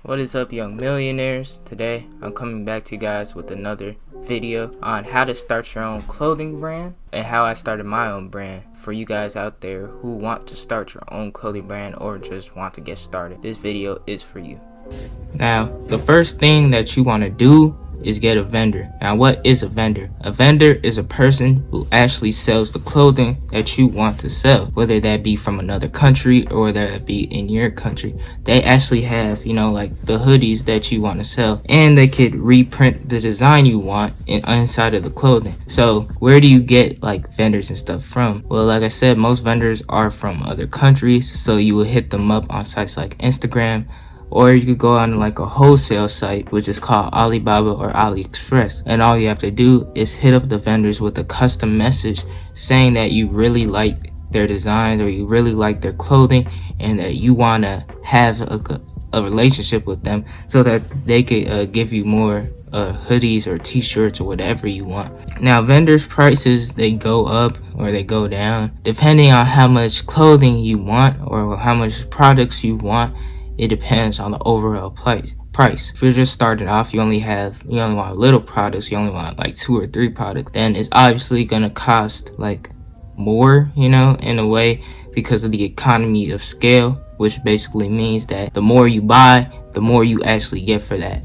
What is up, young millionaires? Today I'm coming back to you guys with another video on how to start your own clothing brand and how I started my own brand for you guys out there who want to start your own clothing brand or just want to get started. This video is for you. Now, the first thing that you want to do is get a vendor. Now, what is a vendor? A vendor is a person who actually sells the clothing that you want to sell, whether that be from another country or that be in your country. They actually have, like the hoodies that you want to sell, and they could reprint the design you want inside of the clothing. So where do you get like vendors and stuff from? Well, like I said, most vendors are from other countries, so you will hit them up on sites like Instagram, or you could go on like a wholesale site, which is called Alibaba or AliExpress, and all you have to do is hit up the vendors with a custom message saying that you really like their design or you really like their clothing and that you want to have a relationship with them so that they could give you more hoodies or t-shirts or whatever you want. Now, vendors' prices, they go up or they go down depending on how much clothing you want or how much products you want. It depends on the overall price. If you're just starting off, you only want little products, you only want like 2 or 3 products, then it's obviously gonna cost like more, in a way, because of the economy of scale, which basically means that the more you buy, the more you actually get for that.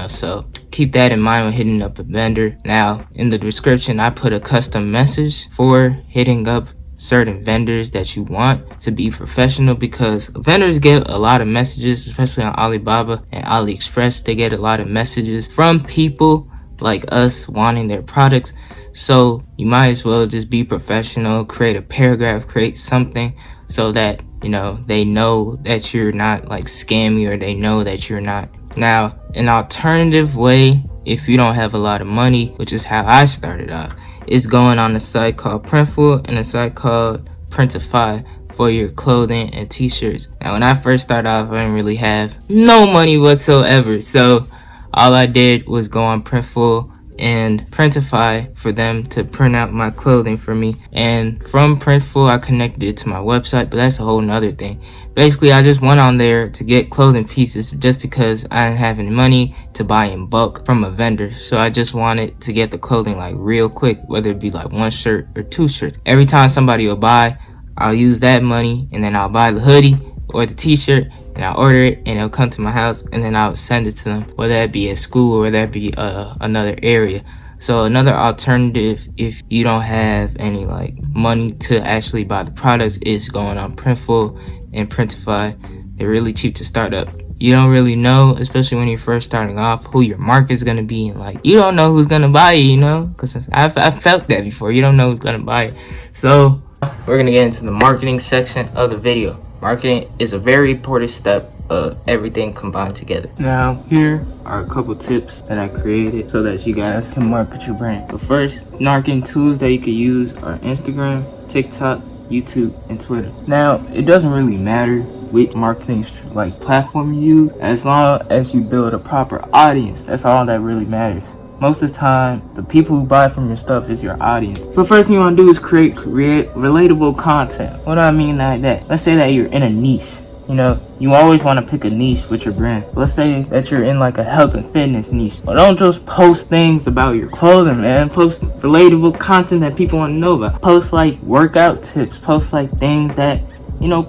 So keep that in mind when hitting up a vendor. Now, in the description, I put a custom message for hitting up certain vendors that you want to be professional, because vendors get a lot of messages, especially on Alibaba and AliExpress. They get a lot of messages from people like us wanting their products, so you might as well just be professional, create a paragraph, create something so that they know that you're not like scammy, or they know that you're not. Now, an alternative way, if you don't have a lot of money, which is how I started off, is going on a site called Printful and a site called Printify for your clothing and t-shirts. Now, when I first started off, I didn't really have no money whatsoever, so all I did was go on Printful and Printify for them to print out my clothing for me, and from Printful I connected it to my website, but that's a whole nother thing. Basically, I just went on there to get clothing pieces just because I didn't have any money to buy in bulk from a vendor, so I just wanted to get the clothing like real quick, whether it be like 1 shirt or 2 shirts. Every time somebody will buy, I'll use that money and then I'll buy the hoodie or the t-shirt and I'll order it and it'll come to my house, and then I'll send it to them, whether that be at school or that be another area. So another alternative, if you don't have any like money to actually buy the products, is going on Printful and Printify. They're really cheap to start up. You don't really know, especially when you're first starting off, who your market is going to be, and like you don't know who's going to buy it, because I've felt that before. You don't know who's going to buy it. So we're going to get into the marketing section of the video. Marketing is a very important step of everything combined together. Now, here are a couple tips that I created so that you guys can market your brand. The first marketing tools that you can use are Instagram, TikTok, YouTube, and Twitter. Now, it doesn't really matter which marketing platform you use, as long as you build a proper audience. That's all that really matters. Most of the time, the people who buy from your stuff is your audience. So the first thing you want to do is create relatable content. What do I mean by that? Let's say that you're in a niche. You always want to pick a niche with your brand. Let's say that you're in like a health and fitness niche. Well, don't just post things about your clothing, man. Post relatable content that people want to know about. Post like workout tips. Post like things that,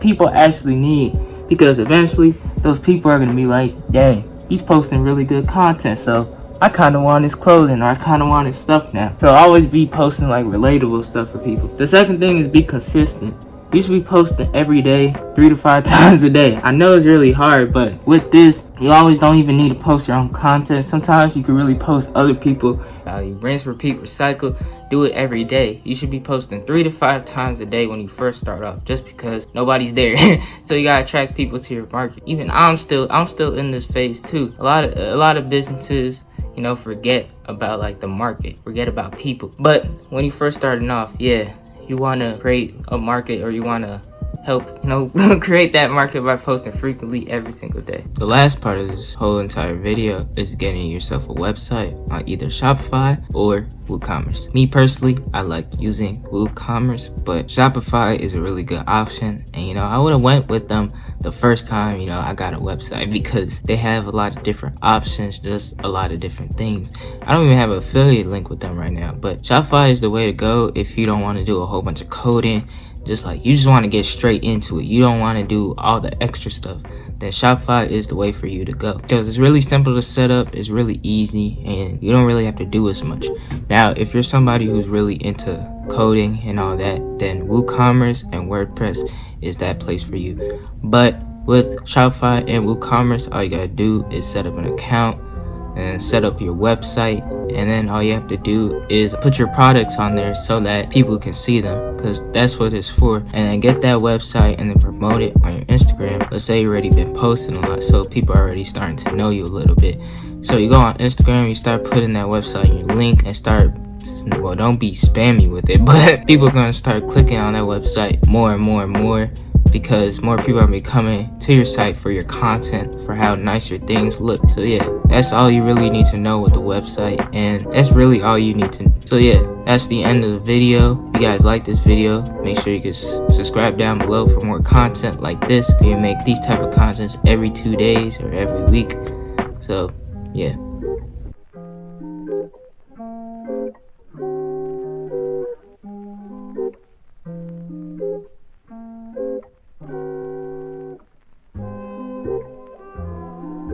people actually need. Because eventually, those people are going to be like, dang, he's posting really good content. So I kind of want his clothing, or I kind of want his stuff now. So always be posting like relatable stuff for people. The second thing is be consistent. You should be posting every day, 3 to 5 times a day. I know it's really hard, but with this, you always don't even need to post your own content. Sometimes you can really post other people. You rinse, repeat, recycle. Do it every day. You should be posting 3 to 5 times a day when you first start off, just because nobody's there. So you gotta attract people to your market. Even I'm still in this phase too. A lot of businesses, forget about like the market, forget about people. But when you first starting off, you want to create a market, or you want to help create that market by posting frequently every single day. The last part of this whole entire video is getting yourself a website on either Shopify or WooCommerce. Me personally, I like using WooCommerce, but Shopify is a really good option, and I would have went with them the first time, you know, I got a website, because they have a lot of different options, just a lot of different things. I don't even have an affiliate link with them right now, but Shopify is the way to go if you don't want to do a whole bunch of coding. Just like you just want to get straight into it, you don't want to do all the extra stuff, then Shopify is the way for you to go, because it's really simple to set up, it's really easy, and you don't really have to do as much. Now, if you're somebody who's really into coding and all that, then WooCommerce and WordPress is that place for you. But with Shopify and WooCommerce, all you gotta do is set up an account and set up your website, and then all you have to do is put your products on there so that people can see them, because that's what it's for. And then get that website and then promote it on your Instagram. Let's say you already been posting a lot, so people are already starting to know you a little bit. So you go on Instagram, you start putting that website in your link and start, well, don't be spammy with it, but people are gonna start clicking on that website more and more and more, because more people are coming to your site for your content, for how nice your things look. So yeah, that's all you really need to know with the website, and that's really all you need to know. So yeah, that's the end of the video. If you guys like this video, make sure you can subscribe down below for more content like this. We make these type of contents every 2 days or every week. So yeah.